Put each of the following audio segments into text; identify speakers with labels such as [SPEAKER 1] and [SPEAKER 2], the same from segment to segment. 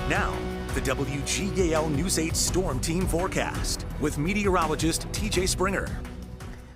[SPEAKER 1] Now, the WGAL News 8 Storm Team forecast with meteorologist TJ Springer.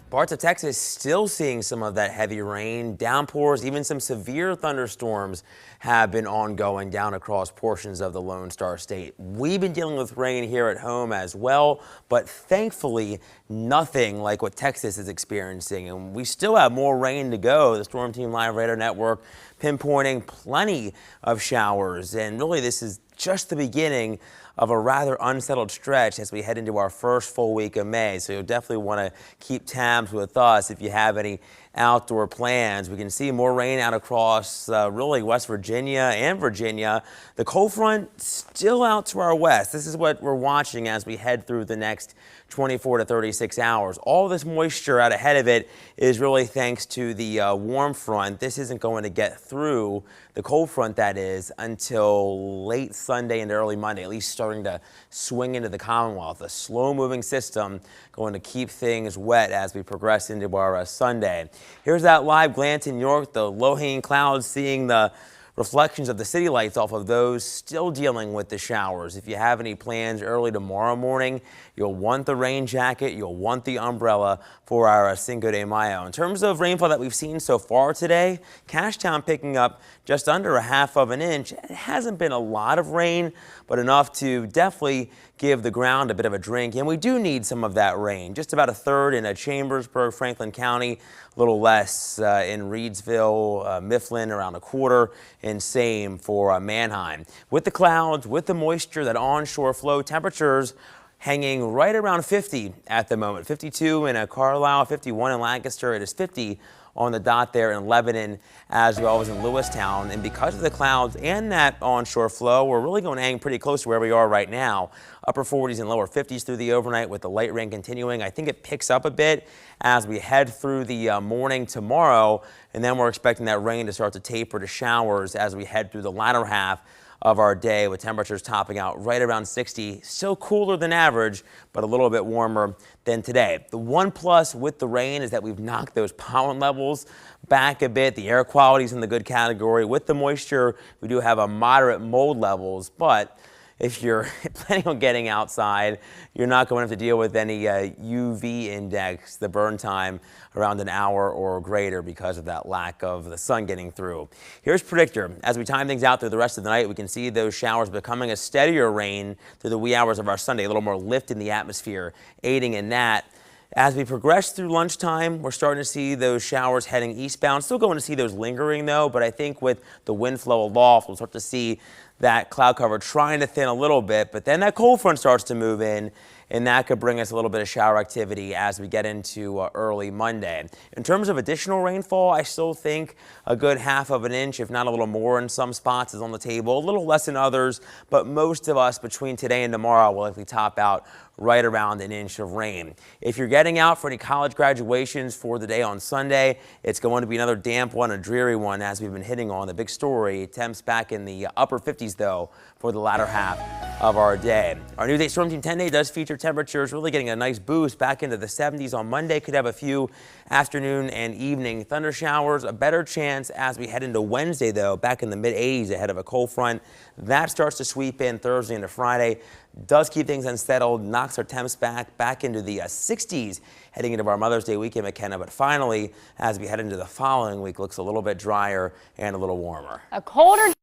[SPEAKER 2] Parts of Texas still seeing some of that heavy rain. Downpours, even some severe thunderstorms have been ongoing down across portions of the Lone Star State. We've been dealing with rain here at home as well, but thankfully nothing like what Texas is experiencing. And we still have more rain to go. The Storm Team Live Radar Network pinpointing plenty of showers. And really this is just the beginning of a rather unsettled stretch as we head into our first full week of May. So you'll definitely want to keep tabs with us if you have any outdoor plans. We can see more rain out across really West Virginia and Virginia. The cold front still out to our west. This is what we're watching as we head through the next 24 to 36 hours. All this moisture out ahead of it is really thanks to the warm front. This isn't going to get through, the cold front that is, until late Sunday and early Monday, at least starting to swing into the Commonwealth. A slow moving system going to keep things wet as we progress into our Sunday. Here's that live glance in York, the low hanging clouds, seeing the reflections of the city lights off of those, still dealing with the showers. If you have any plans early tomorrow morning, you'll want the rain jacket, you'll want the umbrella for our Cinco de Mayo. In terms of rainfall that we've seen so far today, Cashtown picking up just under a half of an inch. It hasn't been a lot of rain, but enough to definitely give the ground a bit of a drink. And we do need some of that rain. Just about a third in Chambersburg, Franklin County, a little less in Reidsville, Mifflin, around a quarter, and same for Manheim. With the clouds, with the moisture, that onshore flow, temperatures hanging right around 50 at the moment. 52 in Carlisle, 51 in Lancaster. It is 50 on the dot there in Lebanon as well as in Lewistown. And because of the clouds and that onshore flow, we're really going to hang pretty close to where we are right now. Upper 40s and lower 50s through the overnight with the light rain continuing. I think it picks up a bit as we head through the morning tomorrow. And then we're expecting that rain to start to taper to showers as we head through the latter half of our day, with temperatures topping out right around 60. Still cooler than average, but a little bit warmer than today. The one plus with the rain is that we've knocked those pollen levels back a bit. The air quality is in the good category. With the moisture, we do have a moderate mold levels, but if you're planning on getting outside, you're not going to have to deal with any UV index, the burn time around an hour or greater because of that lack of the sun getting through. Here's Predictor. As we time things out through the rest of the night, we can see those showers becoming a steadier rain through the wee hours of our Sunday, a little more lift in the atmosphere, aiding in that. As we progress through lunchtime, we're starting to see those showers heading eastbound. Still going to see those lingering though, but I think with the wind flow aloft, we'll start to see that cloud cover trying to thin a little bit, but then that cold front starts to move in, and that could bring us a little bit of shower activity as we get into early Monday. In terms of additional rainfall, I still think a good half of an inch, if not a little more in some spots, is on the table. A little less in others, but most of us between today and tomorrow will likely top out right around an inch of rain. If you're getting out for any college graduations for the day on Sunday, it's going to be another damp one, a dreary one, as we've been hitting on the big story. Temps back in the upper 50s though for the latter half of our day. Our News 8 Storm Team 10-day does feature temperatures really getting a nice boost back into the 70s on Monday. Could have a few afternoon and evening thunder showers. A better chance as we head into Wednesday though, back in the mid 80s ahead of a cold front. That starts to sweep in Thursday into Friday. Does keep things unsettled, knocks our temps back into the 60s heading into our Mother's Day weekend, McKenna. But finally, as we head into the following week, looks a little bit drier and a little warmer.
[SPEAKER 3] A colder